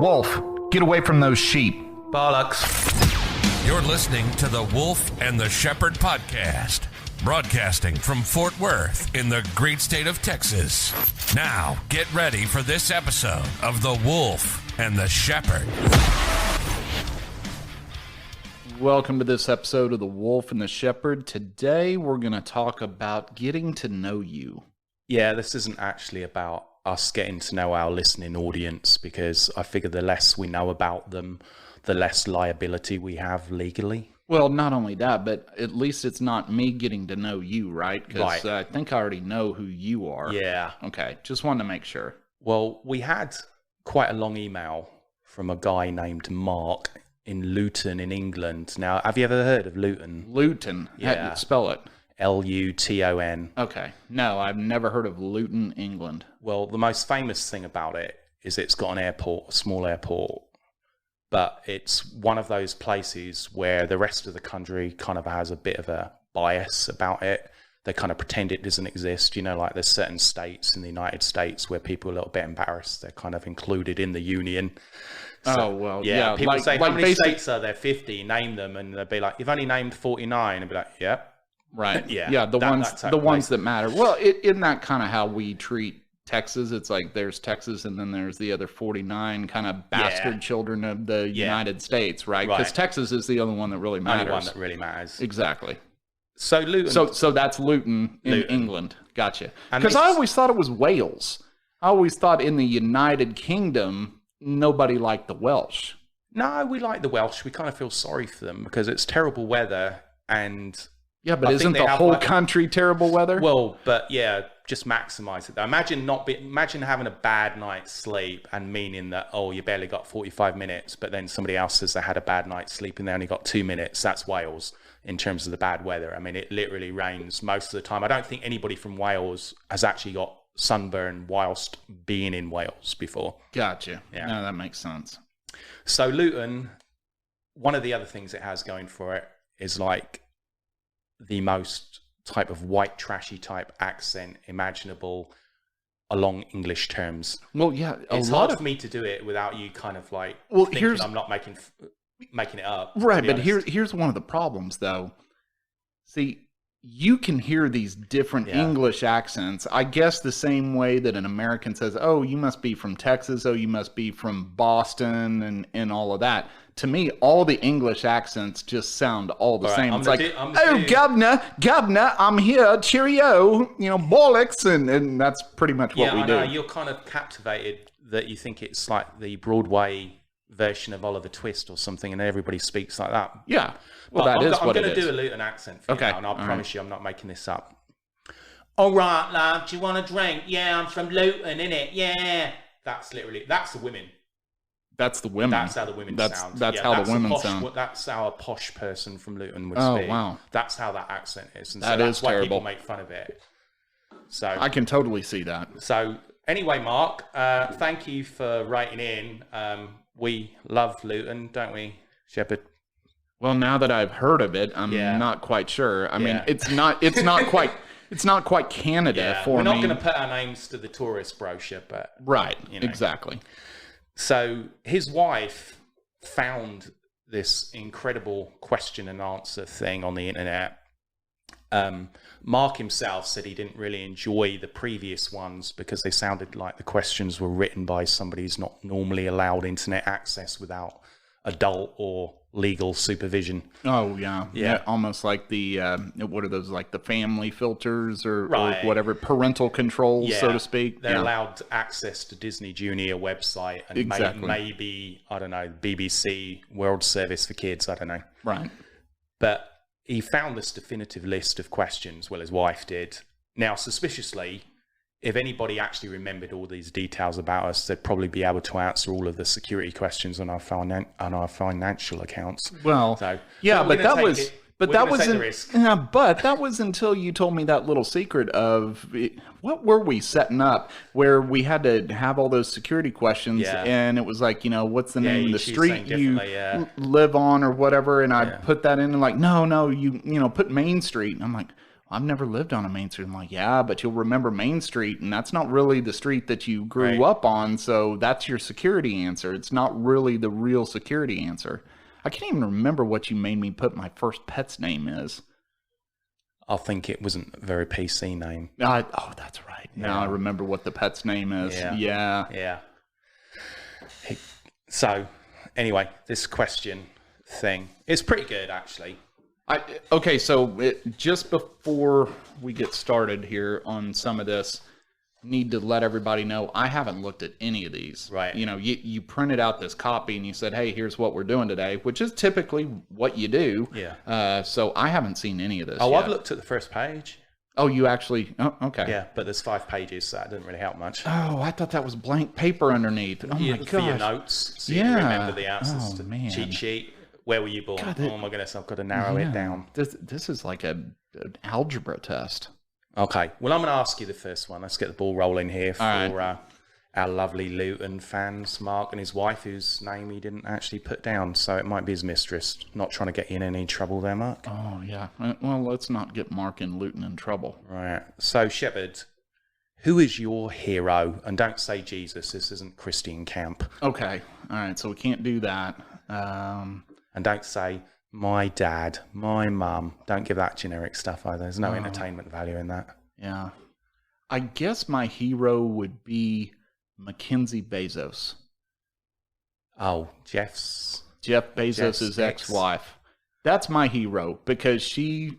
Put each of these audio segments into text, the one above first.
Wolf, get away from those sheep. Bollocks. You're listening to the Wolf and the Shepherd podcast, broadcasting from Fort Worth in the great state of Texas. Now, get ready for this episode of the Wolf and the Shepherd. Welcome to this episode of the Wolf and the Shepherd. Today, we're going to talk about getting to know you. Yeah, this isn't actually about us getting to know our listening audience, because I figure the less we know about them, the less liability we have legally. Well, not only that, but at least it's not me getting to know you, right? Because Right. I think I already know who you are. Yeah. Okay, just wanted to make sure. Well, we had quite a long email from a guy named Mark in Luton in England. Now, have you ever heard of Luton? Luton. How do Yeah. you spell it? Luton. Okay. No, I've never heard of Luton, England. Well, the most famous thing about it is it's got an airport, a small airport, but it's one of those places where the rest of the country kind of has a bit of a bias about it. They kind of pretend it doesn't exist. You know, like there's certain states in the United States where people are a little bit embarrassed. They're kind of included in the union. So, yeah. People say, how many states are there? 50, name them. And they'll be like, you've only named 49. And be like, yep. Right. Yeah. The ones that matter. Well, isn't that kind of how we treat Texas? It's like there's Texas and then there's the other 49 kind of bastard children of the United States, right? Because Texas is the only one that really matters. Only one that really matters. Exactly. So Luton. So that's Luton in England. Gotcha. And Because I always thought it was Wales. I always thought in the United Kingdom, nobody liked the Welsh. No, we like the Welsh. We kind of feel sorry for them because it's terrible weather and... Yeah, but I isn't think the whole country terrible weather? Well, but yeah, just maximize it though. Imagine having a bad night's sleep and meaning that, oh, you barely got 45 minutes, but then somebody else says they had a bad night's sleep and they only got 2 minutes. That's Wales in terms of the bad weather. I mean, it literally rains most of the time. I don't think anybody from Wales has actually got sunburn whilst being in Wales before. Gotcha. Yeah. No, that makes sense. So Luton, one of the other things it has going for it is like the most type of white trashy type accent imaginable along English terms. Well, yeah, it's hard for me to do it without you kind of like thinking I'm not making it up. Right, but here's one of the problems though. See, you can hear these different English accents. I guess the same way that an American says, "Oh, you must be from Texas. Oh, you must be from Boston," and all of that. To me, all the English accents just sound all the same. It's like, "Oh, governor, I'm here. Cheerio, bollocks," and that's pretty much what we do. Yeah, you're kind of captivated that you think it's like the Broadway version of Oliver Twist or something, and everybody speaks like that. Yeah, well, I'm going to do a Luton accent for you now, and I promise you I'm not making this up. All right, love, do you want a drink? Yeah, I'm from Luton, innit? Yeah. That's the women. That's the women. That's how the women sound. That's how the women sound. That's how a posh person from Luton would speak. Oh, wow. That's how that accent is. And that's why terrible. People make fun of it. So I can totally see that. So anyway, Mark, thank you for writing in. We love Luton, don't we, Shepherd? Well, now that I've heard of it, I'm not quite sure. I mean, it's not quite Canada for me. We're not going to put our names to the tourist brochure, but right, exactly. So his wife found this incredible question and answer thing on the internet. Mark himself said he didn't really enjoy the previous ones because they sounded like the questions were written by somebody who's not normally allowed internet access without adult or legal supervision. Oh, yeah. Almost like the, what are those, like the family filters or whatever, parental controls, so to speak. They're allowed access to Disney Junior website and maybe, I don't know, BBC World Service for Kids, I don't know. Right. But he found this definitive list of questions, well, his wife did. Now, suspiciously, if anybody actually remembered all these details about us, they'd probably be able to answer all of the security questions on our financial accounts. Well, but that was until you told me that little secret of what were we setting up where we had to have all those security questions, and it was like, what's the name of the street you live on or whatever, and I put that in and like, no, you put Main Street, and I'm like, I've never lived on a main street. I'm like, yeah, but you'll remember Main Street, and that's not really the street that you grew up on, so that's your security answer. It's not really the real security answer. I can't even remember what you made me put my first pet's name is. I think it wasn't a very PC name. Oh, that's right. Now I remember what the pet's name is. Yeah. So, anyway, this question thing is pretty good, actually. Okay, so just before we get started here on some of this, need to let everybody know I haven't looked at any of these. Right. You know, you printed out this copy and you said, hey, here's what we're doing today, which is typically what you do. Yeah. So I haven't seen any of this yet. I've looked at the first page. Oh, you actually... Oh, okay. Yeah, but there's 5 pages, so that didn't really help much. Oh, I thought that was blank paper underneath. Oh, my gosh. For your notes, so you can remember the answers to the cheat sheet. Where were you born? God, oh my goodness, I've got to narrow it down. This is like an algebra test. Okay, well, I'm going to ask you the first one. Let's get the ball rolling here for our lovely Luton fans, Mark and his wife, whose name he didn't actually put down, so it might be his mistress. Not trying to get you in any trouble there, Mark. Oh, yeah. Well, let's not get Mark and Luton in trouble. Right. So, Shepherd, who is your hero? And don't say Jesus. This isn't Christian camp. Okay. All right, so we can't do that. And don't say, my dad, my mum. Don't give that generic stuff either. There's no entertainment value in that. Yeah. I guess my hero would be Mackenzie Bezos. Oh, Jeff Bezos' ex-wife. That's my hero because she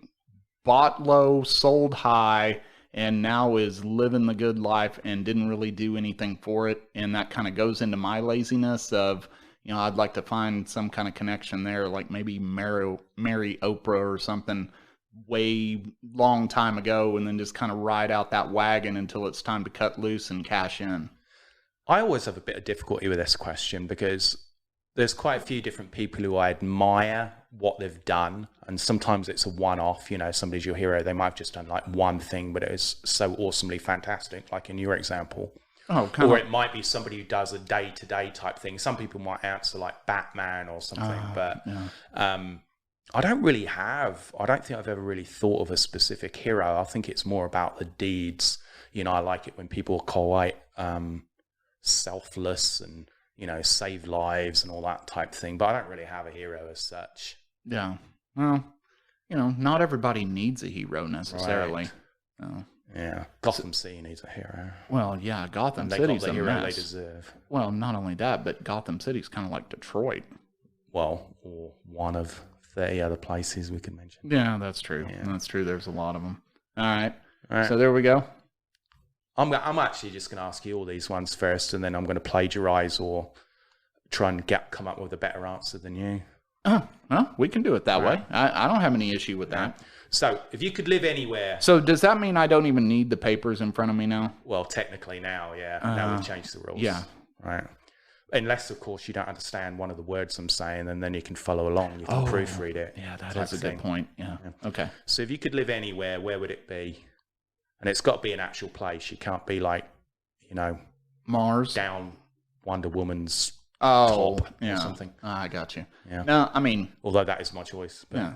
bought low, sold high, and now is living the good life and didn't really do anything for it. And that kind of goes into my laziness of... You know, I'd like to find some kind of connection there, like maybe marry Oprah or something way long time ago, and then just kind of ride out that wagon until it's time to cut loose and cash in. I always have a bit of difficulty with this question because there's quite a few different people who I admire what they've done, and sometimes it's a one-off. You know, somebody's your hero. They might have just done like one thing, but it was so awesomely fantastic, like in your example. Or it might be somebody who does a day-to-day type thing. Some people might answer like Batman or something, but I don't think I've ever really thought of a specific hero. I think it's more about the deeds. You know, I like it when people are quite selfless and, you know, save lives and all that type thing, but I don't really have a hero as such. Yeah. Well, you know, not everybody needs a hero necessarily. Right. Yeah, Gotham City needs a hero. Well, yeah, Gotham City's a mess. They deserve. Well, not only that, but Gotham City's kind of like Detroit. Well, or one of 30 other places we could mention. Yeah, that's true. Yeah. That's true. There's a lot of them. All right. So there we go. I'm actually just going to ask you all these ones first, and then I'm going to plagiarize or try and come up with a better answer than you. Oh, well, we can do it that way. I don't have any issue with that. So, if you could live anywhere... So, does that mean I don't even need the papers in front of me now? Well, technically now, yeah. Now we've changed the rules. Yeah. Right. Unless, of course, you don't understand one of the words I'm saying, and then you can follow along. You can proofread it. Yeah, that's a good point. Yeah. Okay. So, if you could live anywhere, where would it be? And it's got to be an actual place. You can't be like, you know... Mars? Down Wonder Woman's top or something. I got you. Yeah. No, I mean... Although that is my choice. But, yeah.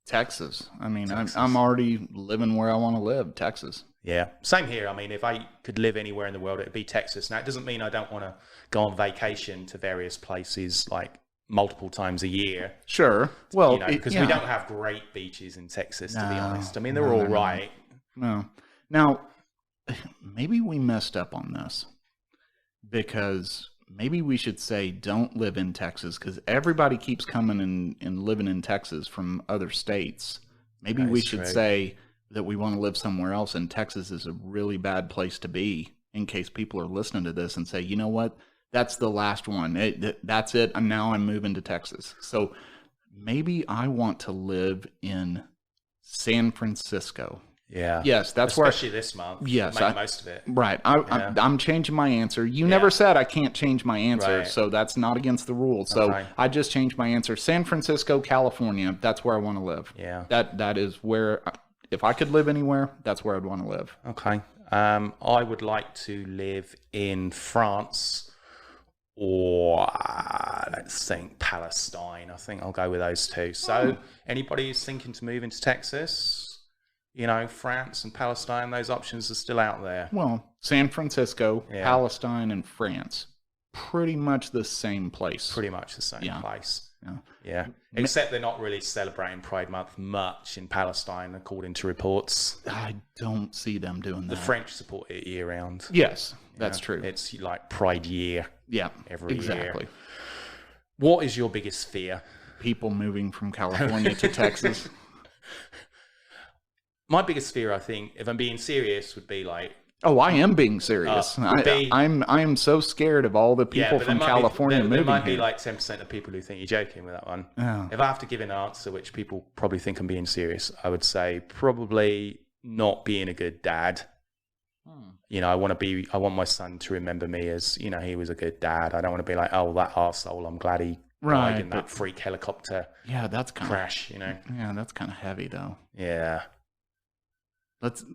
Texas. I mean, I'm already living where I want to live, Texas. Yeah, same here. I mean, if I could live anywhere in the world, it'd be Texas. Now, it doesn't mean I don't want to go on vacation to various places like multiple times a year. Sure. Well, because we don't have great beaches in Texas, to be honest. I mean, they're all right. No. Now, maybe we messed up on this because... Maybe we should say don't live in Texas because everybody keeps coming and living in Texas from other states. Maybe we should say that we want to live somewhere else and Texas is a really bad place to be in case people are listening to this and say, you know what, that's the last one. That's it. And now I'm moving to Texas. So maybe I want to live in San Francisco. Yeah. Yes, that's especially this month. Yes, make most of it. Right. I'm changing my answer. You never said I can't change my answer, so that's not against the rules. So I just changed my answer. San Francisco, California. That's where I want to live. Yeah. That is where, if I could live anywhere, that's where I'd want to live. Okay. I would like to live in France or let's think Palestine. I think I'll go with those two. So anybody who's thinking to move into Texas? You know, France and Palestine, those options are still out there. Well, San Francisco, Palestine, and France. Pretty much the same place. Pretty much the same place. Yeah. Except they're not really celebrating Pride Month much in Palestine, according to reports. I don't see them doing that. The French support it year round. Yes, that's true. It's like Pride year. Yeah, every exactly. year. What is your biggest fear? People moving from California to Texas. My biggest fear, I think, if I'm being serious, would be like... Oh, I am being serious. I'm so scared of all the people from California moving here. There might be like 10% of people who think you're joking with that one. Oh. If I have to give an answer, which people probably think I'm being serious, I would say probably not being a good dad. You know, I want my son to remember me as, you know, he was a good dad. I don't want to be like, oh, that arsehole, I'm glad he died in that freak helicopter that's kind crash, you know? Yeah, that's kind of heavy, though. Yeah.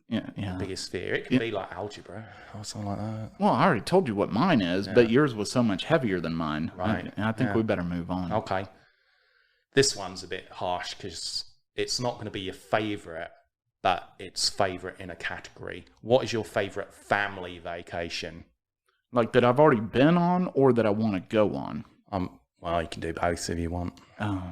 Yeah. Biggest fear. It can be like algebra or something like that. Well, I already told you what mine is, but yours was so much heavier than mine. Right. I think we better move on. Okay. This one's a bit harsh because it's not going to be your favorite, but it's favorite in a category. What is your favorite family vacation? Like that I've already been on or that I want to go on? Well, you can do both if you want. Oh.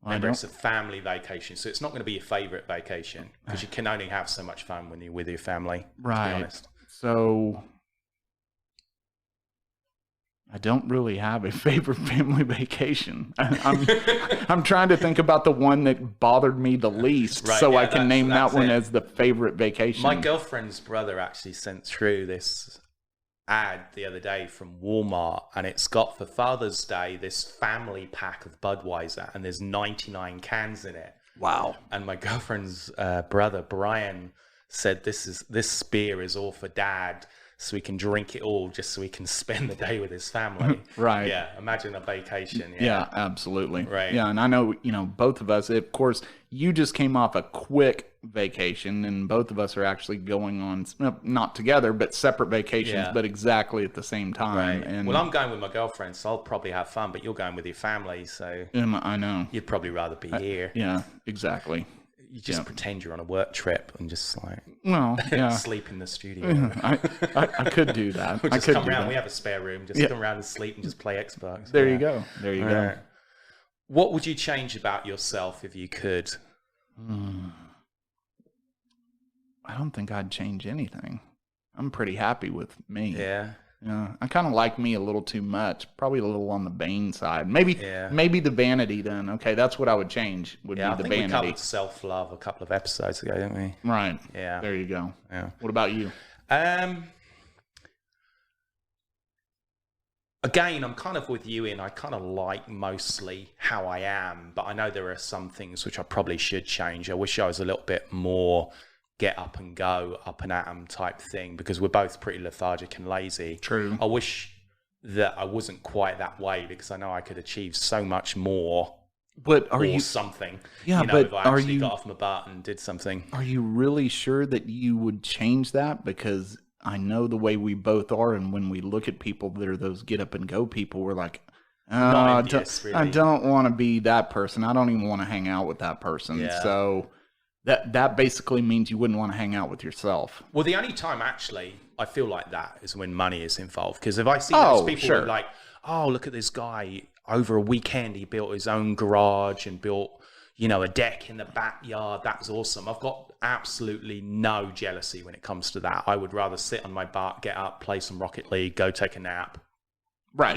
Remember, it's a family vacation, so it's not going to be your favorite vacation because you can only have so much fun when you're with your family, to be honest. So I don't really have a favorite family vacation. I'm trying to think about the one that bothered me the least, I can name that one as the favorite vacation. My girlfriend's brother actually sent through this ad the other day from Walmart, and it's got for Father's Day this family pack of Budweiser, and there's 99 cans in it. Wow. And my girlfriend's brother Brian said this beer is all for Dad, so he can drink it all just so he can spend the day with his family. Right. Yeah, imagine a vacation. Yeah, absolutely. Right. Yeah, and I know, both of us, of course, you just came off a quick vacation, and both of us are actually going on, not together, but separate vacations, but exactly at the same time. Right. And well, I'm going with my girlfriend, so I'll probably have fun, but you're going with your family, so I know. You'd probably rather be here. Yeah, exactly. You just pretend you're on a work trip and just like sleep in the studio. I could do that. We'll just come around. We have a spare room. Just come around and sleep and just play Xbox. There you go. There you go. What would you change about yourself if you could? I don't think I'd change anything. I'm pretty happy with me. Yeah. Yeah, I kind of like me a little too much. Probably a little on the vain side. Maybe the vanity then. Okay, that's what I would change. Would be the vanity. We covered self-love a couple of episodes ago, didn't we? Right. Yeah. There you go. Yeah. What about you? Again, I'm kind of with you I kind of like mostly how I am, but I know there are some things which I probably should change. I wish I was a little bit more get up and go, up and at 'em type thing, because we're both pretty lethargic and lazy. True. I wish that I wasn't quite that way, because I know I could achieve so much more. But something? Yeah, but if I actually got off my butt and did something. Are you really sure that you would change that? Because I know the way we both are, and when we look at people that are those get up and go people, we're like, I don't want to be that person. I don't even want to hang out with that person. Yeah. So that basically means you wouldn't want to hang out with yourself. Well, the only time actually I feel like that is when money is involved. Because if I see those people who are like, oh, look at this guy, over a weekend he built his own garage and built, a deck in the backyard. That's awesome. I've got absolutely no jealousy when it comes to that. I would rather sit on my butt, get up, play some Rocket League, go take a nap. Right.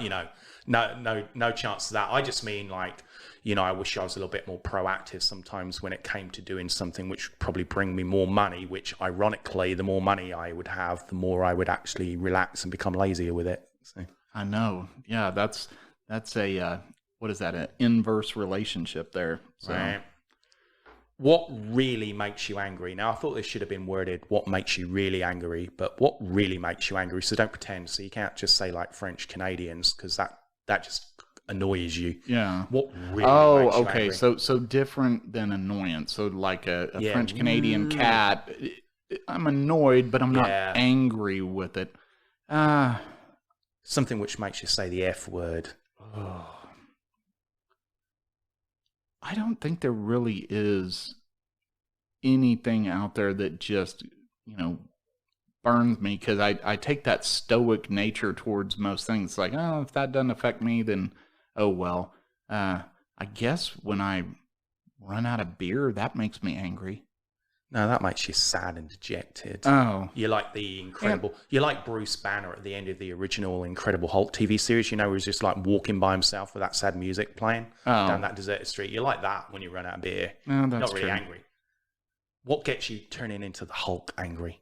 No chance of that. I just mean like, I wish I was a little bit more proactive sometimes when it came to doing something which would probably bring me more money, which ironically, the more money I would have, the more I would actually relax and become lazier with it. So. I know. Yeah, that's a, what is that? An inverse relationship there. So. Right. What really makes you angry? Now, I thought this should have been worded, what makes you really angry, but what really makes you angry? So don't pretend. So you can't just say like French Canadians, because that just annoys you. Yeah. What really makes you angry? So different than annoyance. So like a French Canadian cat, I'm annoyed, but I'm not angry with it. Something which makes you say the F word. Oh. I don't think there really is anything out there that just, burns me, because I take that stoic nature towards most things. Like, oh, if that doesn't affect me, then, oh, well. I guess when I run out of beer, that makes me angry. No, that makes you sad and dejected. Oh. You're like you're like Bruce Banner at the end of the original Incredible Hulk TV series, where he's just like walking by himself with that sad music playing down that deserted street. You're like that when you run out of beer. No, that's not really true. Angry. What gets you turning into the Hulk angry?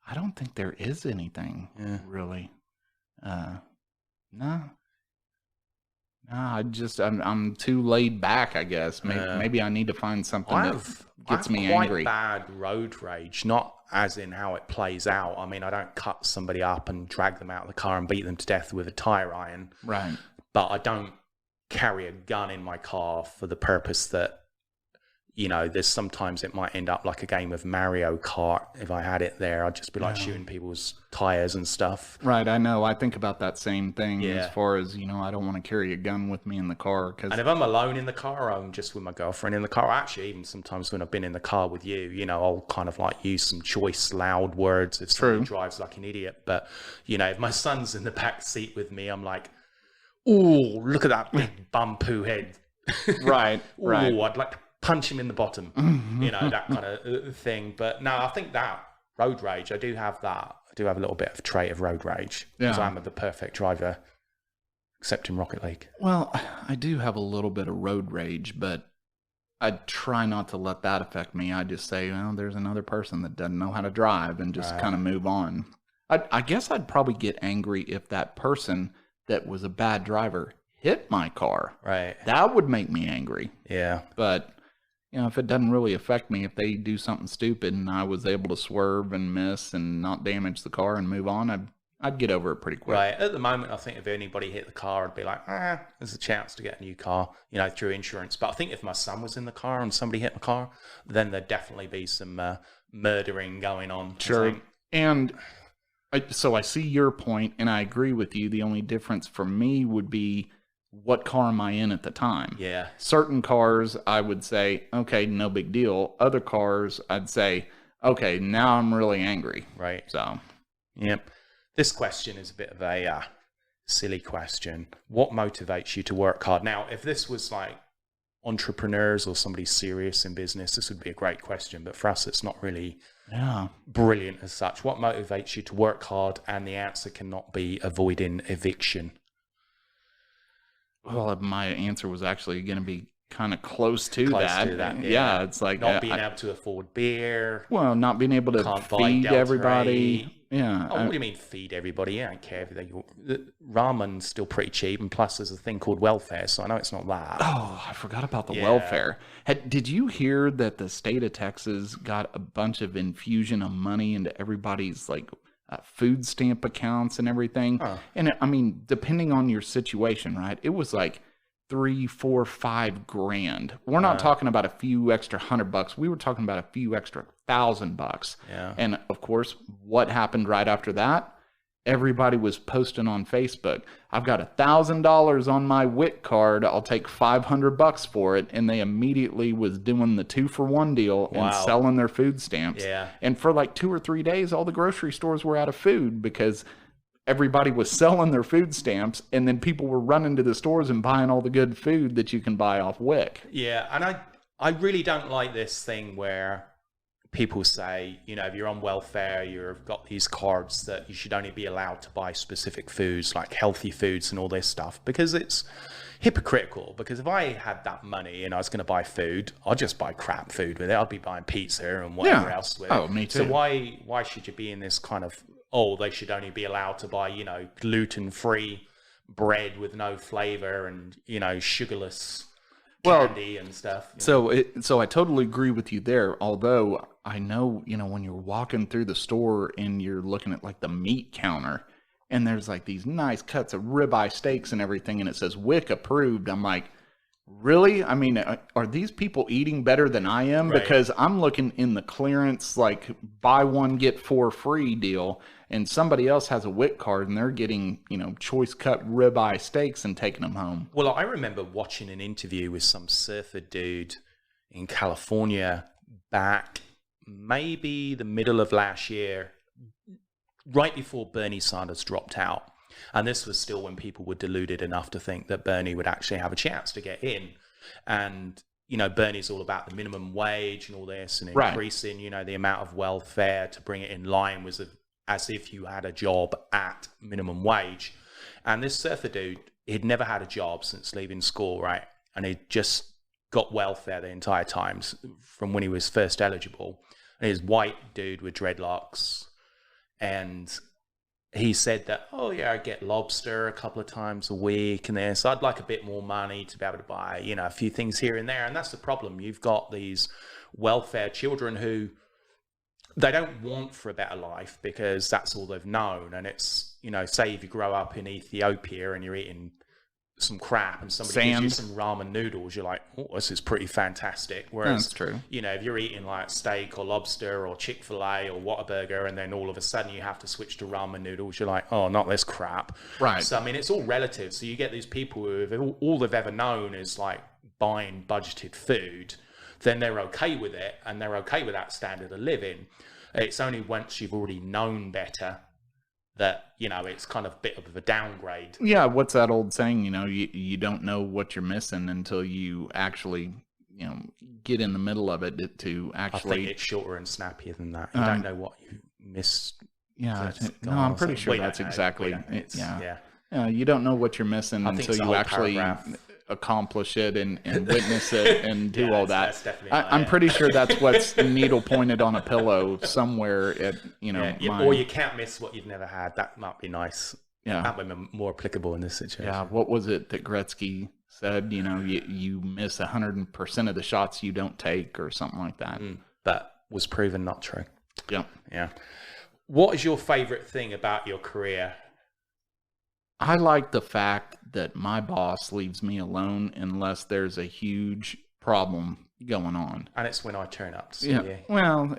I don't think there is anything really. No. I'm too laid back, I guess. Maybe I need to find something that gets me angry. Bad road rage, not as in how it plays out. I mean, I don't cut somebody up and drag them out of the car and beat them to death with a tire iron. Right. But I don't carry a gun in my car for the purpose that, there's sometimes it might end up like a game of Mario Kart. If I had it there, I'd just be like shooting people's tires and stuff. Right, I know. I think about that same thing as far as, I don't want to carry a gun with me in the car. And if I'm alone in the car, or I'm just with my girlfriend in the car, actually, even sometimes when I've been in the car with you, I'll kind of like use some choice, loud words if somebody drives like an idiot. But, if my son's in the back seat with me, I'm like, ooh, look at that big bum poo head. Right, right. Ooh, I'd like to punch him in the bottom, that kind of thing. But no, I think that road rage, I do have that. I do have a little bit of a trait of road rage because I'm the perfect driver, except in Rocket League. Well, I do have a little bit of road rage, but I try not to let that affect me. I just say, well, there's another person that doesn't know how to drive, and just kind of move on. I guess I'd probably get angry if that person that was a bad driver hit my car. Right. That would make me angry. Yeah. But if it doesn't really affect me, if they do something stupid and I was able to swerve and miss and not damage the car and move on, I'd get over it pretty quick. Right. At the moment, I think if anybody hit the car, I'd be like, there's a chance to get a new car, through insurance. But I think if my son was in the car and somebody hit my car, then there'd definitely be some murdering going on. Sure. And so I see your point, and I agree with you. The only difference for me would be, what car am I in at the time? Yeah. Certain cars, I would say, okay, no big deal. Other cars, I'd say, okay, now I'm really angry. Right. So, yep. This question is a bit of a silly question. What motivates you to work hard? Now, if this was like entrepreneurs or somebody serious in business, this would be a great question. But for us, it's not really brilliant as such. What motivates you to work hard? And the answer cannot be avoiding eviction. Well, my answer was actually going to be kind of close to that. Yeah, it's like not being able to afford beer. Well, not being able to feed everybody. Yeah. Oh, what do you mean feed everybody? I don't care if ramen's still pretty cheap, and plus there's a thing called welfare, so I know it's not that. Oh, I forgot about the welfare. Did you hear that the state of Texas got a bunch of infusion of money into everybody's food stamp accounts and everything? And I mean, depending on your situation, right? It was like $3, $4, $5 grand. We're not talking about a few extra $100. We were talking about a few extra $1,000. Yeah. And of course, what happened right after that? Everybody was posting on Facebook, I've got $1,000 on my WIC card. I'll take $500 for it. And they immediately was doing the 2-for-1 deal and selling their food stamps. Yeah. And for like 2 or 3 days, all the grocery stores were out of food because everybody was selling their food stamps, and then people were running to the stores and buying all the good food that you can buy off WIC. Yeah, and I really don't like this thing where people say, if you're on welfare, you've got these cards that you should only be allowed to buy specific foods, like healthy foods and all this stuff, because it's hypocritical. Because if I had that money and I was going to buy food, I'd just buy crap food with it. I'd be buying pizza and whatever else with it. Oh, me too. So why should you be in this kind of, they should only be allowed to buy, gluten-free bread with no flavor and, sugarless candy and stuff. So I totally agree with you there. Although I know, when you're walking through the store and you're looking at like the meat counter, and there's like these nice cuts of ribeye steaks and everything, and it says WIC approved. I'm like, really? I mean, are these people eating better than I am? Right. Because I'm looking in the clearance, like buy one, get 4 free deal. And somebody else has a WIC card and they're getting, choice cut ribeye steaks and taking them home. Well, I remember watching an interview with some surfer dude in California back maybe the middle of last year, right before Bernie Sanders dropped out. And this was still when people were deluded enough to think that Bernie would actually have a chance to get in. And, you know, Bernie's all about the minimum wage and all this, and increasing, you know, the amount of welfare to bring it in line was as if you had a job at minimum wage. And this surfer dude, he'd never had a job since leaving school, right? And he just got welfare the entire time from when he was first eligible. And he's white dude with dreadlocks. And he said that, oh yeah, I get lobster a couple of times a week and this. I'd like a bit more money to be able to buy, you know, a few things here and there. And that's the problem. You've got these welfare children who they don't want for a better life because that's all they've known. And it's, you know, say if you grow up in Ethiopia and you're eating some crap and somebody gives you some ramen noodles, you're like, oh, this is pretty fantastic. Whereas, that's true. You know, if you're eating like steak or lobster or Chick-fil-A or Whataburger, and then all of a sudden you have to switch to ramen noodles, you're like, oh, not this crap. Right. So, I mean, it's all relative. So you get these people who have, all they've ever known is like buying budgeted food, then they're okay with it and they're okay with that standard of living. It's only once you've already known better that, you know, it's kind of a bit of a downgrade. Yeah, what's that old saying? You know, you don't know what you're missing until you actually, you know, get in the middle of it to actually... I think it's shorter and snappier than that. You don't know what you missed. Yeah, no, I'm pretty sure that's exactly... Yeah, you don't know what you're missing until you actually accomplish it and witness it and do all that. I'm pretty sure that's what's needle pointed on a pillow somewhere at, you know, or you can't miss what you've never had. That might be nice. Yeah, that would be more applicable in this situation. Yeah, what was it that Gretzky said? You know, you miss 100% of the shots you don't take, or something like that. That was proven not true. Yeah. What is your favorite thing about your career? I like the fact that my boss leaves me alone unless there's a huge problem going on. And it's when I turn up to see you. Well,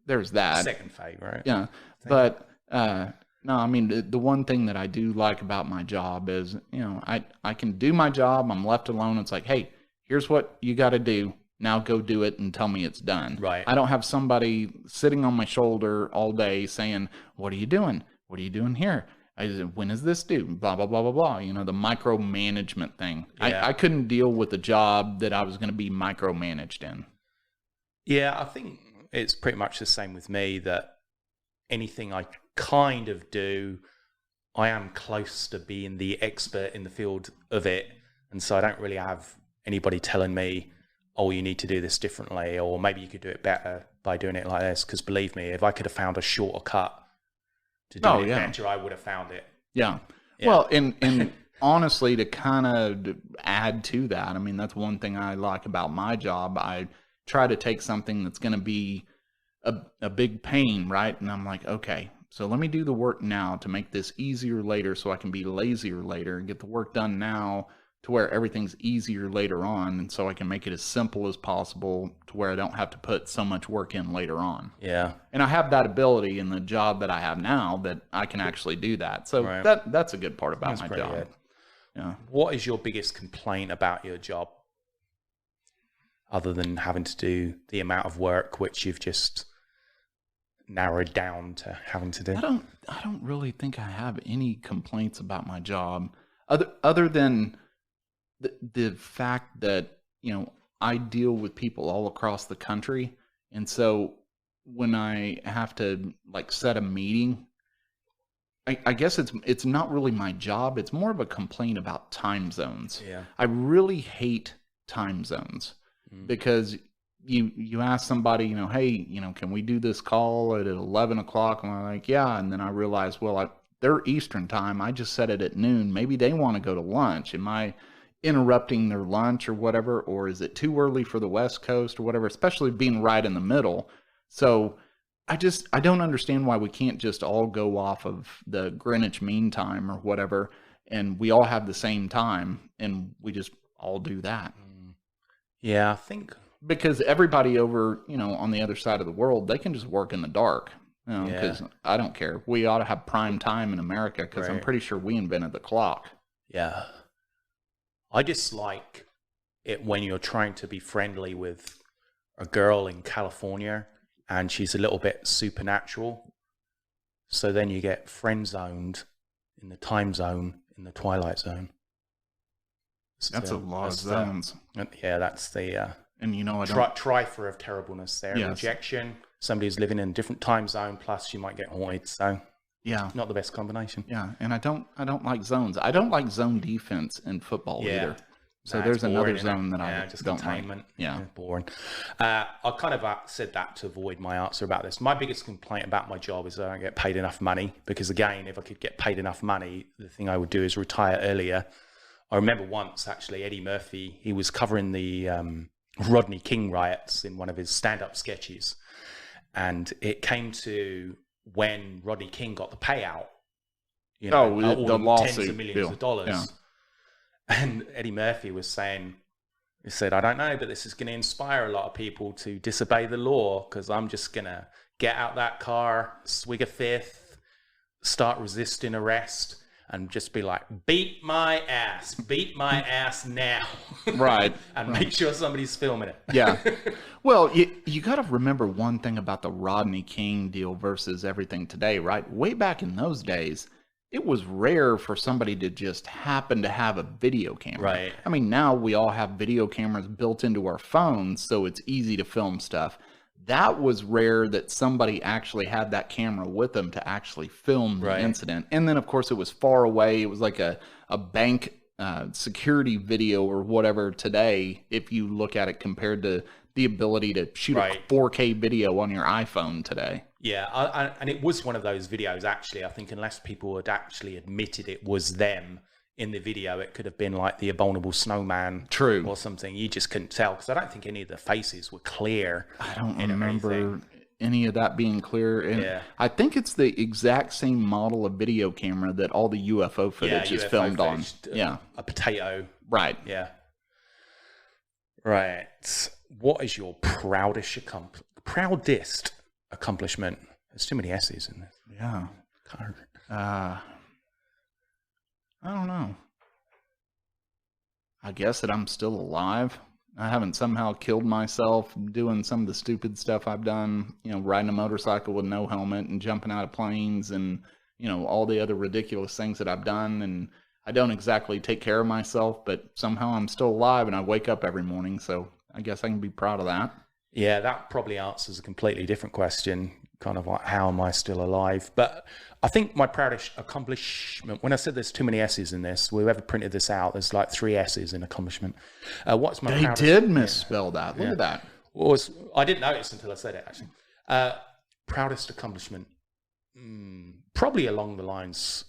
there's that. Second favorite. Yeah. But, no, I mean, the one thing that I do like about my job is, you know, I can do my job. I'm left alone. It's like, hey, here's what you got to do. Now go do it and tell me it's done. Right. I don't have somebody sitting on my shoulder all day saying, what are you doing? What are you doing here? When is this due? Blah, blah, blah, blah, blah. You know, the micromanagement thing. Yeah. I couldn't deal with a job that I was going to be micromanaged in. Yeah, I think it's pretty much the same with me, that anything I kind of do, I am close to being the expert in the field of it. And so I don't really have anybody telling me, oh, you need to do this differently, or maybe you could do it better by doing it like this. Because believe me, if I could have found a shorter cut to do it better, I would have found it. Yeah. Well, and honestly, to kind of add to that, I mean, that's one thing I like about my job. I try to take something that's going to be a big pain, right? And I'm like, okay, so let me do the work now to make this easier later so I can be lazier later and get the work done now to where everything's easier later on, and so I can make it as simple as possible to where I don't have to put so much work in later on. Yeah. And I have that ability in the job that I have now that I can actually do that. So that's a good part about my job. Good. Yeah. What is your biggest complaint about your job, other than having to do the amount of work which you've just narrowed down to having to do? I don't really think I have any complaints about my job other than the fact that, you know, I deal with people all across the country. And so when I have to like set a meeting, I guess it's not really my job. It's more of a complaint about time zones. Yeah. I really hate time zones because you ask somebody, you know, hey, you know, can we do this call at 11 o'clock? And I'm like, yeah. And then I realize, well, they're Eastern time. I just set it at noon. Maybe they want to go to lunch. Am I interrupting their lunch or whatever, or is it too early for the West Coast or whatever, especially being right in the middle? So I don't understand why we can't just all go off of the Greenwich Mean Time or whatever, and we all have the same time, and we just all do that. Yeah, I think because everybody over, you know, on the other side of the world, they can just work in the dark. You know, because I don't care. We ought to have prime time in America because I'm pretty sure we invented the clock. Yeah. I dislike it when you're trying to be friendly with a girl in California and she's a little bit supernatural. So then you get friend zoned in the time zone, in the twilight zone. That's a lot of zones. Yeah, that's the and you know, I trifle of terribleness there. Yes. Rejection, somebody who's living in a different time zone, plus you might get haunted. So yeah, not the best combination. Yeah, and I don't like zones. I don't like zone defense in football either. So there's boring, another zone that I just don't containment. Like. Yeah, boring. I kind of said that to avoid my answer about this. My biggest complaint about my job is I don't get paid enough money, because again, if I could get paid enough money, the thing I would do is retire earlier. I remember once, actually, Eddie Murphy, he was covering the Rodney King riots in one of his stand-up sketches. And it came to when Rodney King got the payout. You know, the lawsuit. Tens of millions of dollars. Yeah. And Eddie Murphy was saying, he said, I don't know, but this is going to inspire a lot of people to disobey the law, because I'm just going to get out that car, swig a fifth, start resisting arrest, and just be like, beat my ass now. Right. And make sure somebody's filming it. Yeah. Well, you got to remember one thing about the Rodney King deal versus everything today, right? Way back in those days, it was rare for somebody to just happen to have a video camera. Right. I mean, now we all have video cameras built into our phones, so it's easy to film stuff. That was rare that somebody actually had that camera with them to actually film the incident. And then, of course, it was far away. It was like a bank security video or whatever today, if you look at it compared to the ability to shoot a 4K video on your iPhone today. Yeah, and it was one of those videos, actually. I think unless people had actually admitted it was them in the video, it could have been like the Abominable Snowman or something. You just couldn't tell, because I don't think any of the faces were clear. I don't remember any of that being clear. And I think it's the exact same model of video camera that all the UFO footage is filmed on. A potato. Right. Yeah. Right. What is your proudest accomplishment? There's too many S's in this. Yeah. I don't know. I guess that I'm still alive. I haven't somehow killed myself doing some of the stupid stuff I've done, you know, riding a motorcycle with no helmet and jumping out of planes and, you know, all the other ridiculous things that I've done. And I don't exactly take care of myself, but somehow I'm still alive and I wake up every morning. So I guess I can be proud of that. Yeah, that probably answers a completely different question, kind of like, how am I still alive? But I think my proudest accomplishment, when I said there's too many S's in this, whoever printed this out, there's like 3 S's in accomplishment. What's my proudest? They did misspell that. Look at that. I didn't notice until I said it, actually. Proudest accomplishment, probably along the lines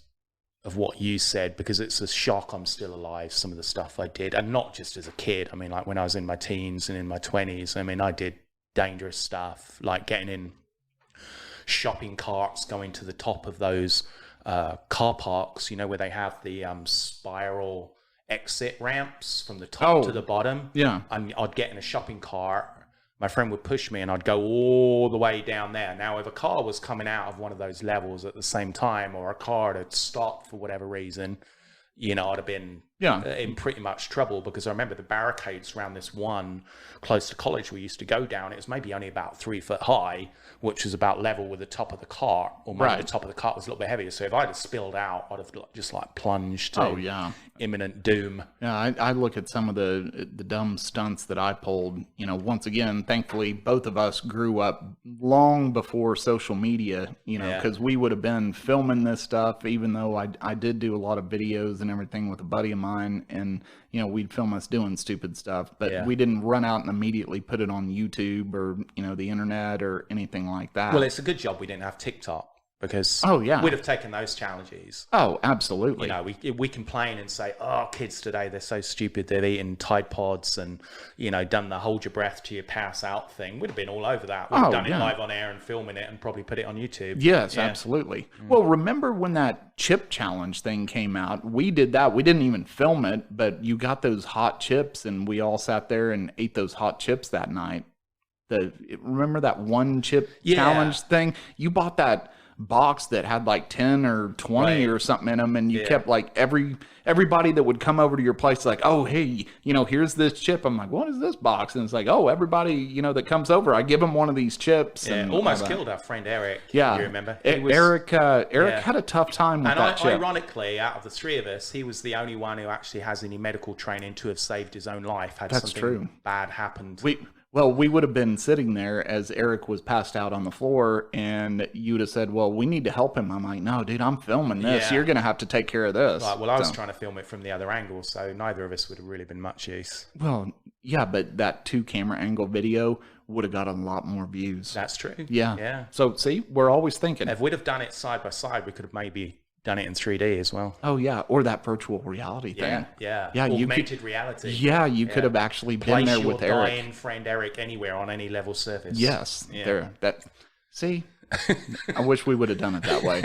of what you said, because it's a shock I'm still alive, some of the stuff I did, and not just as a kid. I mean, like when I was in my teens and in my 20s, I mean, I did dangerous stuff, like getting in shopping carts, going to the top of those car parks, you know, where they have the spiral exit ramps from the top to the bottom. Yeah. And I'd get in a shopping cart. My friend would push me and I'd go all the way down there. Now, if a car was coming out of one of those levels at the same time, or a car had stopped for whatever reason, you know, I'd have been in pretty much trouble, because I remember the barricades around this one close to college we used to go down. It was maybe only about 3 foot high, which was about level with the top of the cart, or maybe the top of the cart was a little bit heavier. So if I'd have spilled out, I'd have just like plunged to imminent doom. Yeah, I look at some of the dumb stunts that I pulled. You know, once again, thankfully, both of us grew up long before social media, you know, because we would have been filming this stuff, even though I did do a lot of videos and everything with a buddy of mine, and, you know, we'd film us doing stupid stuff, but we didn't run out and immediately put it on YouTube or, you know, the internet or anything like that. Well, it's a good job we didn't have TikTok, because we'd have taken those challenges. Oh, absolutely. You know, we complain and say, oh, kids today, they're so stupid. They've eaten Tide Pods and, you know, done the hold your breath till you pass out thing. We'd have been all over that. We'd have done it live on air and filming it and probably put it on YouTube. Yes, absolutely. Well, remember when that chip challenge thing came out? We did that. We didn't even film it, but you got those hot chips and we all sat there and ate those hot chips that night. Remember that one chip challenge thing? You bought that box that had like 10 or 20 Right. or something in them, and you Yeah. kept like everybody that would come over to your place like, oh, hey, here's this chip. I'm like, what is this box? And it's like, oh, everybody that comes over, I give them one of these chips. Yeah, and all almost that. killed our friend Eric. Yeah, if you remember. Eric had a tough time with And that chip. ironically, out of the three of us, he was the only one who actually has any medical training to have saved his own life. Had That's something true. bad happened. We would have been sitting there as Eric was passed out on the floor, and you'd have said, well, we need to help him. I'm like, no, dude, I'm filming this. Yeah. You're going to have to take care of this. Right, well, I was trying to film it from the other angle, so neither of us would have really been much use. Well, yeah, but that 2-camera angle video would have got a lot more views. That's true. Yeah. Yeah. So, see, we're always thinking. If we'd have done it side by side, we could have maybe done it in 3D as well. Oh, yeah, or that virtual reality thing. Yeah. Augmented reality. Yeah, you could have actually been Place there your with Eric. dying friend Eric anywhere on any level surface. Yes. Yeah. See, I wish we would have done it that way.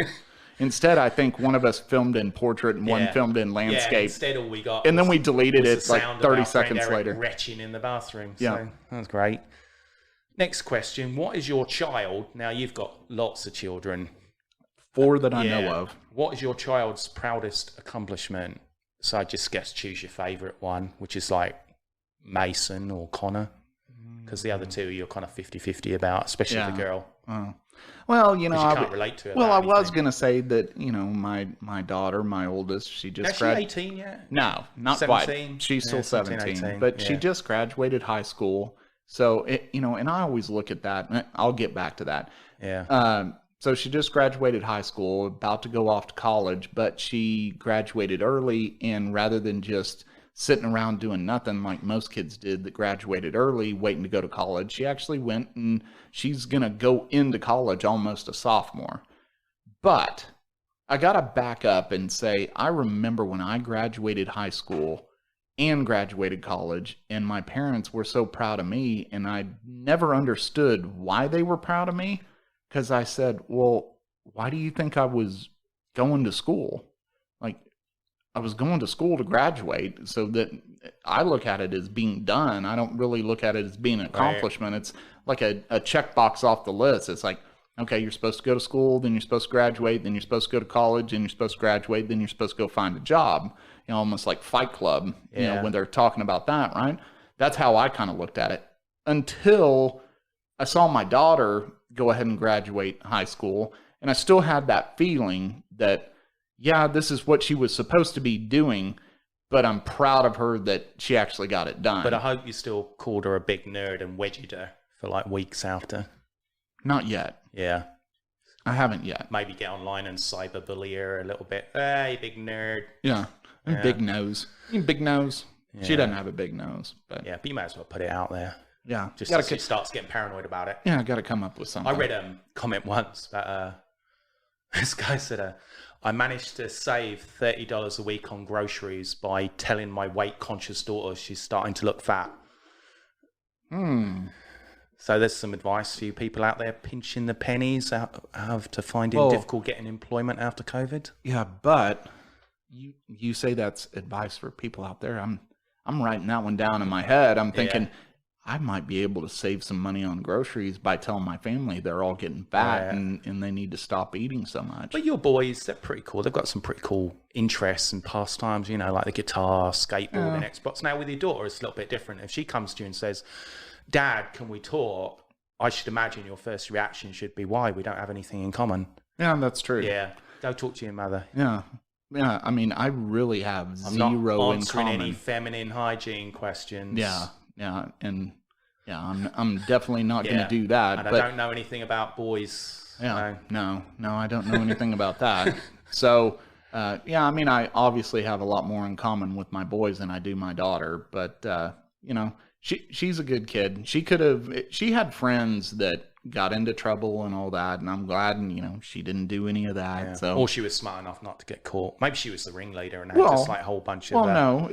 Instead, I think one of us filmed in portrait and one filmed in Yeah, landscape. instead all we got And then was- we deleted was it the like sound of 30 our friend seconds Eric later. retching in the bathroom. Yeah. So that was great. Next question. What is your child? Now, you've got lots of children. 4 that I know of. What is your child's proudest accomplishment? So I just guess choose your favourite one, which is like Mason or Connor. Because the other two you're kind of 50-50 about, especially the girl. Oh. Well, You can't relate to her. Well, I about was anything. going to say that, my daughter, my oldest, she just Is she graduated. 18 yet? No, not 17? quite. She's Yeah, still 17, 17, but she yeah. just graduated high school. So, and I always look at that. I'll get back to that. Yeah. So she just graduated high school, about to go off to college, but she graduated early, and rather than just sitting around doing nothing like most kids did that graduated early, waiting to go to college, she actually went and she's going to go into college almost a sophomore. But I got to back up and say, I remember when I graduated high school and graduated college, and my parents were so proud of me, and I never understood why they were proud of me. Because I said, well, why do you think I was going to school? Like, I was going to school to graduate, so that I look at it as being done. I don't really look at it as being an accomplishment. It's like a checkbox off the list. It's like, okay, you're supposed to go to school, then you're supposed to graduate, then you're supposed to go to college, then you're supposed to graduate, then you're supposed to go find a job. Almost like Fight Club, when they're talking about that, right? That's how I kind of looked at it. Until I saw my daughter go ahead and graduate high school, and I still had that feeling that, yeah, this is what she was supposed to be doing, but I'm proud of her that she actually got it done. But I hope you still called her a big nerd and wedged her for like weeks after. Not yet. Yeah. I haven't yet. Maybe get online and cyberbully her a little bit. Hey, big nerd. Yeah. Big nose. Big nose. Yeah. She doesn't have a big nose. But Yeah, but you might as well put it out there. yeah. Just as she starts getting paranoid about it. Yeah, I got to come up with something. I read a comment once that this guy said, I managed to save $30 a week on groceries by telling my weight-conscious daughter she's starting to look fat. So there's some advice for you people out there pinching the pennies out to finding difficult getting employment after COVID. Yeah, but you say that's advice for people out there. I'm writing that one down in my head. I'm thinking I might be able to save some money on groceries by telling my family they're all getting fat and they need to stop eating so much. But your boys, they're pretty cool. They've got some pretty cool interests and pastimes, like the guitar, skateboard, and Xbox. Now with your daughter, it's a little bit different. If she comes to you and says, Dad, can we talk? I should imagine your first reaction should be, why? We don't have anything in common. Yeah, that's true. Yeah, go talk to your mother. Yeah. Yeah, I mean, I really have I'm zero not in answering common. any feminine hygiene questions. Yeah, and I'm definitely not going to do that. And but I don't know anything about boys. Yeah, no, I don't know anything about that. So, I mean, I obviously have a lot more in common with my boys than I do my daughter. But she's a good kid. She had friends that got into trouble and all that, and I'm glad, she didn't do any of that. Yeah. So, or she was smart enough not to get caught. Maybe she was the ringleader and had just like a whole bunch of. Well, no,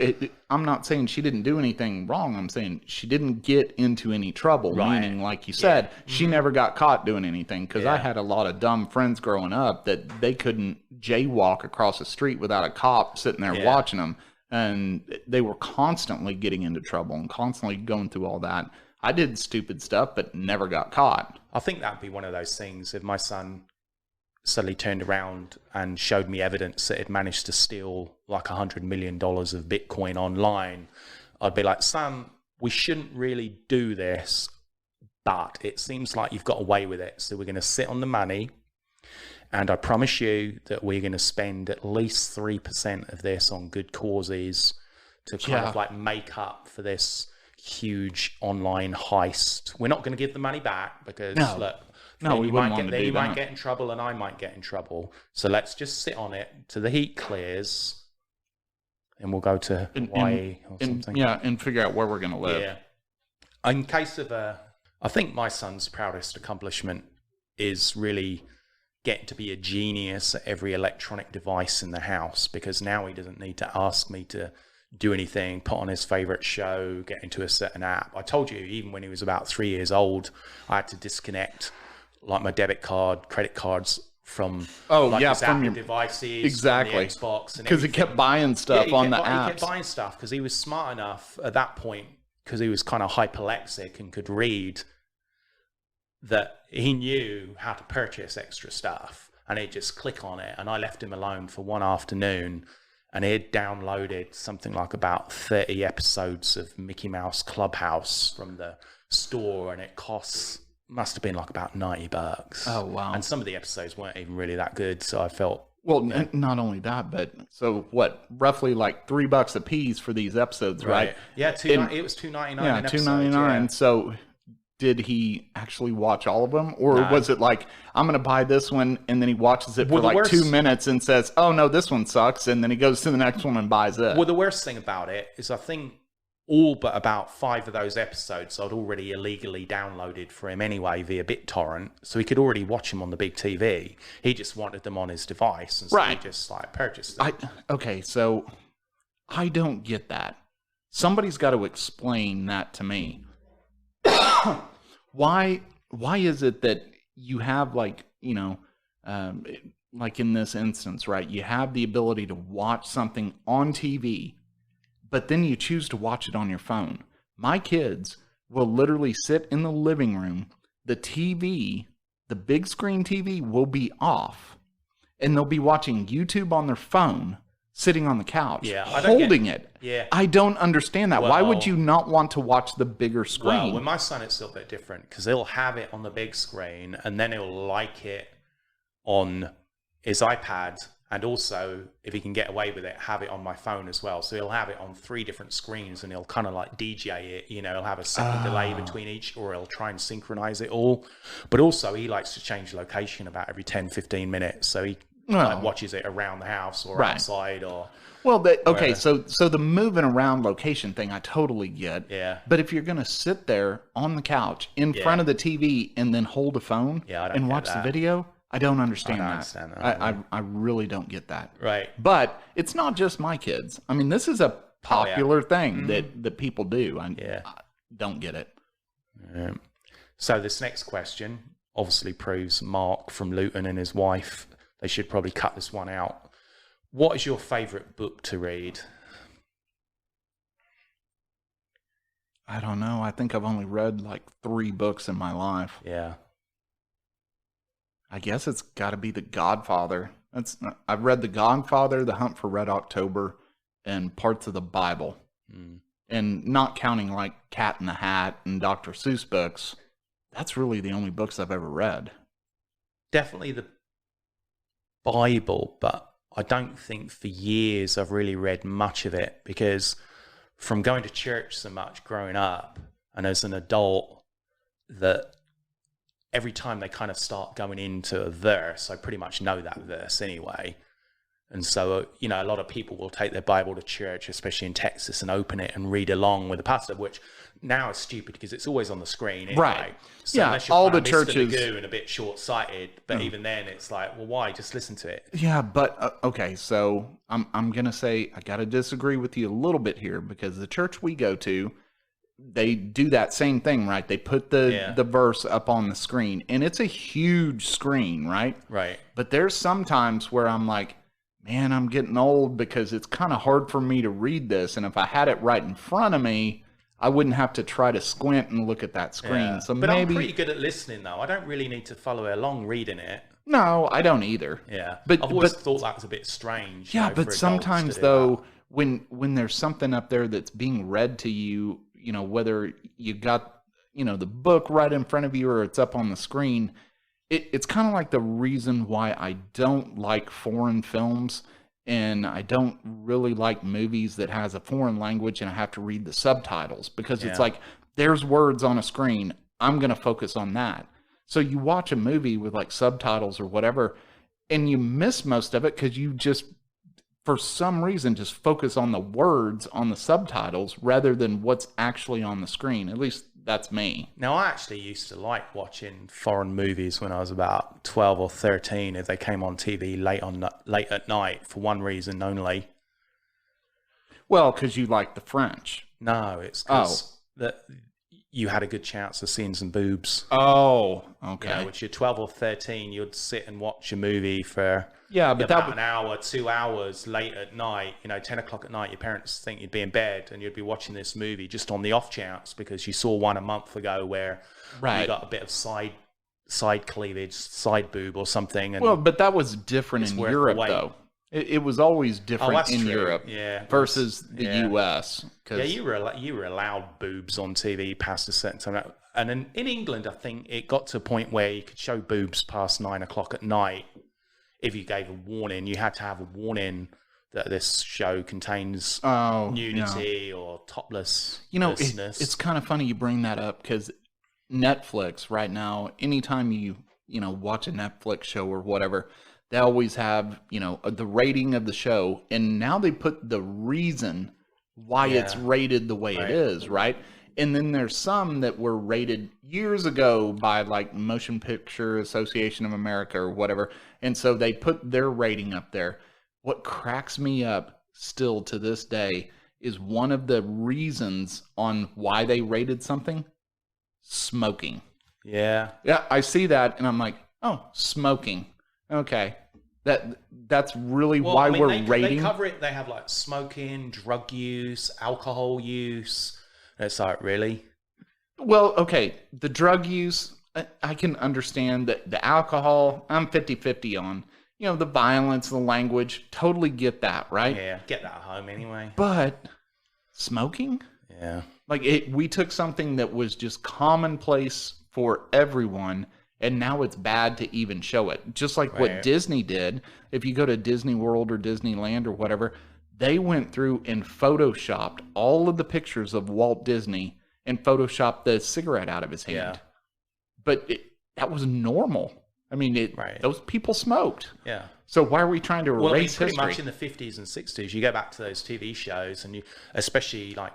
I'm not saying she didn't do anything wrong. I'm saying she didn't get into any trouble. Right. Meaning, like you said, she never got caught doing anything. Because I had a lot of dumb friends growing up that they couldn't jaywalk across the street without a cop sitting there watching them, and they were constantly getting into trouble and constantly going through all that. I did stupid stuff, but never got caught. I think that'd be one of those things if my son suddenly turned around and showed me evidence that it managed to steal like $100 million of Bitcoin online, I'd be like, Sam, we shouldn't really do this, but it seems like you've got away with it. So we're going to sit on the money, and I promise you that we're going to spend at least 3% of this on good causes to kind of like make up for this huge online heist. We're not going to give the money back because look, we might get in trouble and I might get in trouble. So let's just sit on it till the heat clears, and we'll go to Hawaii or something. Yeah, and figure out where we're going to live. Yeah. In case of I think my son's proudest accomplishment is really getting to be a genius at every electronic device in the house, because now he doesn't need to ask me to do anything, put on his favorite show, get into a certain app. I told you, even when he was about 3 years old, I had to disconnect like my debit card, credit cards from his from Apple devices, exactly, from the Xbox, because he kept buying stuff on the apps. He kept buying stuff because he was smart enough at that point, because he was kind of hyperlexic and could read, that he knew how to purchase extra stuff, and he'd just click on it. And I left him alone for one afternoon, and he'd downloaded something like about 30 episodes of Mickey Mouse Clubhouse from the store, and it must have been like about $90. Oh, wow. And some of the episodes weren't even really that good, so I felt... Well, not only that, but so what? Roughly like $3 a piece for these episodes, right? Yeah, it was $2.99. Yeah, $2.99. Yeah. So, did he actually watch all of them, or was it like, I'm going to buy this one, and then he watches it for like 2 minutes and says, "Oh no, this one sucks," and then he goes to the next one and buys it? Well, the worst thing about it is, I think all but about 5 of those episodes I'd already illegally downloaded for him anyway via BitTorrent, so he could already watch them on the big TV. He just wanted them on his device, and so he just like purchased them. Okay, so I don't get that. Somebody's got to explain that to me. Why is it that you have, like, you know, like in this instance, right? You have the ability to watch something on TV, but then you choose to watch it on your phone. My kids will literally sit in the living room. The TV, the big screen TV, will be off, and they'll be watching YouTube on their phone, sitting on the couch, holding it. Yeah. I don't understand that. Why would you not want to watch the bigger screen? Well, with my son, it's a little bit different, because he'll have it on the big screen, and then he'll like it on his iPad, and also, if he can get away with it, have it on my phone as well. So he'll have it on 3 different screens, and he'll kind of like DJ it. You know, he'll have a second delay between each, or he'll try and synchronize it all. But also, he likes to change location about every 10, 15 minutes. So he like watches it around the house or outside, or... Well, okay, so the moving around location thing, I totally get. Yeah. But if you're going to sit there on the couch in front of the TV and then hold a phone and watch the video, I don't understand that. I really don't get that. Right. But it's not just my kids. I mean, this is a popular thing that people do. I don't get it. Yeah. So this next question obviously proves Mark from Luton and his wife, they should probably cut this one out. What is your favorite book to read? I don't know. I think I've only read like 3 books in my life. Yeah. I guess it's got to be The Godfather. I've read The Godfather, The Hunt for Red October, and parts of the Bible. And not counting like Cat in the Hat and Dr. Seuss books, that's really the only books I've ever read. Definitely the Bible, but I don't think for years I've really read much of it, because from going to church so much growing up and as an adult, that every time they kind of start going into a verse, I pretty much know that verse anyway. And so, you know, a lot of people will take their Bible to church, especially in Texas, and open it and read along with the pastor, which now is stupid because it's always on the screen anyway. Right. So yeah, unless you're all kind the of churches... Mr. Magoo and a bit short-sighted, but even then it's like, well, why? Just listen to it. Yeah, but, okay, so I'm going to say I got to disagree with you a little bit here, because the church we go to, they do that same thing, right? They put the verse up on the screen, and it's a huge screen, right? Right. But there's sometimes where I'm like, man, I'm getting old, because it's kind of hard for me to read this. And if I had it right in front of me, I wouldn't have to try to squint and look at that screen. Yeah. So but maybe... I'm pretty good at listening, though. I don't really need to follow along reading it. No, I don't either. Yeah, But I've always thought that was a bit strange. Yeah, for but adults sometimes to do though, that. when there's something up there that's being read to you, whether you got the book right in front of you or it's up on the screen, it's kind of like the reason why I don't like foreign films, and I don't really like movies that has a foreign language and I have to read the subtitles, because it's like there's words on a screen, I'm going to focus on that. So you watch a movie with like subtitles or whatever, and you miss most of it because you just, for some reason, just focus on the words on the subtitles rather than what's actually on the screen. At least that's me. Now, I actually used to like watching foreign movies when I was about 12 or 13 if they came on TV late at night for one reason only. Well, because you like the French. No, it's because you had a good chance of seeing some boobs. Oh, okay. Which you're 12 or 13, you'd sit and watch a movie for but about an hour, 2 hours late at night. 10 o'clock at night, your parents think you'd be in bed and you'd be watching this movie just on the off chance because you saw one a month ago where you got a bit of side cleavage, side boob or something. And but that was different in Europe, though. It was always different in Europe versus the US. You were allowed boobs on TV past a certain time. And in England, I think it got to a point where you could show boobs past 9 o'clock at night. If you gave a warning, you had to have a warning that this show contains nudity or topless. It's kind of funny you bring that up, because Netflix right now, anytime you watch a Netflix show or whatever, they always have, the rating of the show, and now they put the reason why it's rated the way it is, right? And then there's some that were rated years ago by like Motion Picture Association of America or whatever, and so they put their rating up there. What cracks me up still to this day is one of the reasons on why they rated something: smoking. Yeah, I see that, and I'm like, oh, smoking. Okay, that's really why we're rating. They cover it. They have like smoking, drug use, alcohol use. It's like, really? Well, okay, the drug use, I can understand. That the alcohol, I'm 50-50 on. The violence, the language, totally get that, right? Yeah, get that at home anyway. But smoking? Yeah. Like, we took something that was just commonplace for everyone, and now it's bad to even show it. Just like what Disney did. If you go to Disney World or Disneyland or whatever, they went through and photoshopped all of the pictures of Walt Disney and photoshopped the cigarette out of his hand. Yeah. But that was normal. I mean, those people smoked. Yeah. So why are we trying to erase pretty history? Much in the 50s and 60s, you go back to those TV shows, and you, especially like,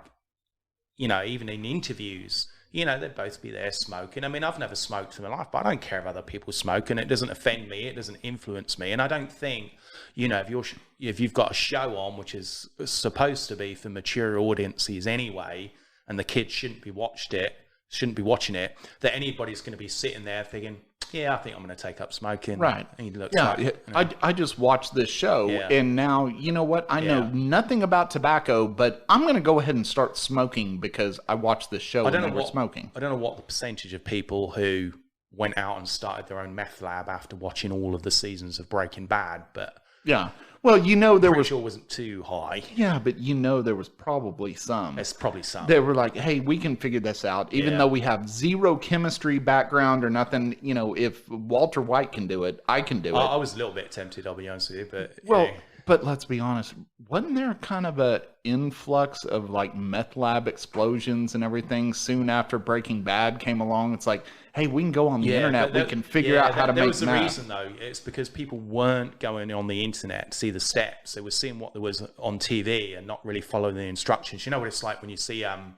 even in interviews, they'd both be there smoking. I mean, I've never smoked in my life, but I don't care if other people smoke, and it doesn't offend me. It doesn't influence me. And I don't think, if you've got a show on which is supposed to be for mature audiences anyway, and the kids shouldn't be watching it, that anybody's going to be sitting there thinking, I think I'm going to take up smoking. Right. I just watched this show, and now, you know what? I know nothing about tobacco, but I'm going to go ahead and start smoking because I watched this show and they were smoking. I don't know what the percentage of people who went out and started their own meth lab after watching all of the seasons of Breaking Bad, but... Yeah. Well, there sure wasn't too high. Yeah, but there was probably some. There's probably some. They were like, hey, we can figure this out. Even though we have zero chemistry background or nothing, if Walter White can do it, I can do it. I was a little bit tempted, I'll be honest with you. But but let's be honest, wasn't there kind of a influx of like meth lab explosions and everything soon after Breaking Bad came along? It's like, hey, we can go on the internet. We can figure out how to make meth. There was a reason, though. It's because people weren't going on the internet to see the steps. They were seeing what there was on TV and not really following the instructions. You know what it's like when you see, a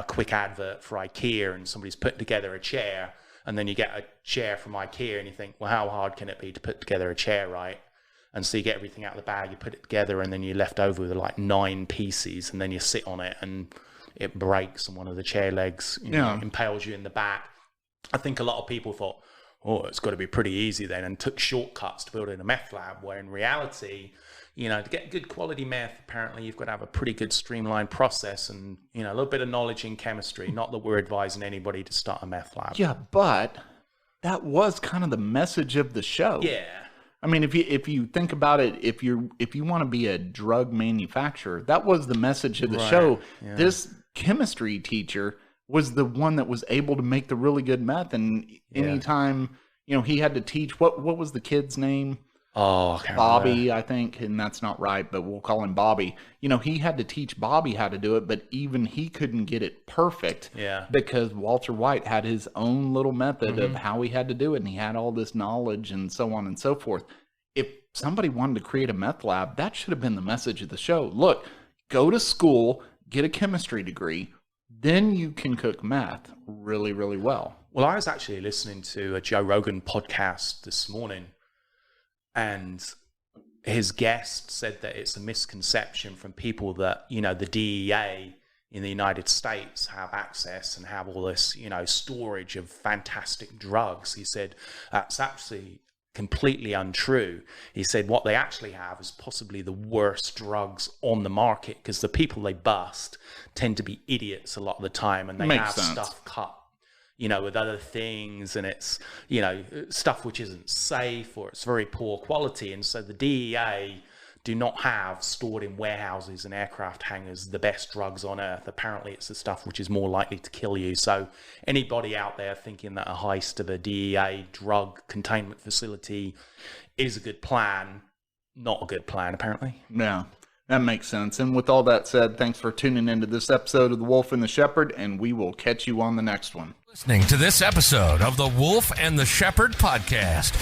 quick advert for IKEA and somebody's putting together a chair, and then you get a chair from IKEA and you think, well, how hard can it be to put together a chair, right? And so you get everything out of the bag, you put it together, and then you're left over with like 9 pieces, and then you sit on it and it breaks, and one of the chair legs impales you in the back. I think a lot of people thought, it's got to be pretty easy then, and took shortcuts to build in a meth lab, where in reality, to get good quality meth, apparently you've got to have a pretty good streamlined process and, a little bit of knowledge in chemistry. Not that we're advising anybody to start a meth lab. Yeah, but that was kind of the message of the show. Yeah. I mean, if you think about it, if you want to be a drug manufacturer, that was the message of the show. Yeah. This chemistry teacher was the one that was able to make the really good meth. And anytime, he had to teach, what was the kid's name? Oh, Bobby, I think, and that's not right, but we'll call him Bobby. He had to teach Bobby how to do it, but even he couldn't get it perfect. Yeah. Because Walter White had his own little method of how he had to do it, and he had all this knowledge and so on and so forth. If somebody wanted to create a meth lab, that should have been the message of the show. Look, go to school, get a chemistry degree, then you can cook meth really, really well. Well, I was actually listening to a Joe Rogan podcast this morning, and his guest said that it's a misconception from people that, the DEA in the United States have access and have all this, storage of fantastic drugs. He said that's actually completely untrue. He said what they actually have is possibly the worst drugs on the market, because the people they bust tend to be idiots a lot of the time, and they have stuff cut with other things, and it's, stuff which isn't safe, or it's very poor quality. And so the DEA do not have stored in warehouses and aircraft hangars the best drugs on earth. Apparently it's the stuff which is more likely to kill you. So anybody out there thinking that a heist of a DEA drug containment facility is a good plan, not a good plan, apparently. Yeah. That makes sense. And with all that said, thanks for tuning into this episode of The Wolf and the Shepherd, and we will catch you on the next one. Listening to this episode of The Wolf and the Shepherd podcast.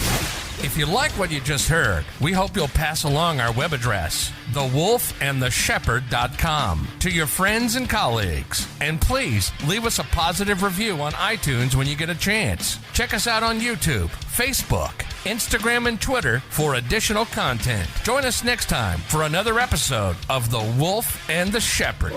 If you like what you just heard, we hope you'll pass along our web address, thewolfandtheshepherd.com, to your friends and colleagues. And please leave us a positive review on iTunes when you get a chance. Check us out on YouTube, Facebook, Instagram, and Twitter for additional content. Join us next time for another episode of The Wolf and the Shepherd.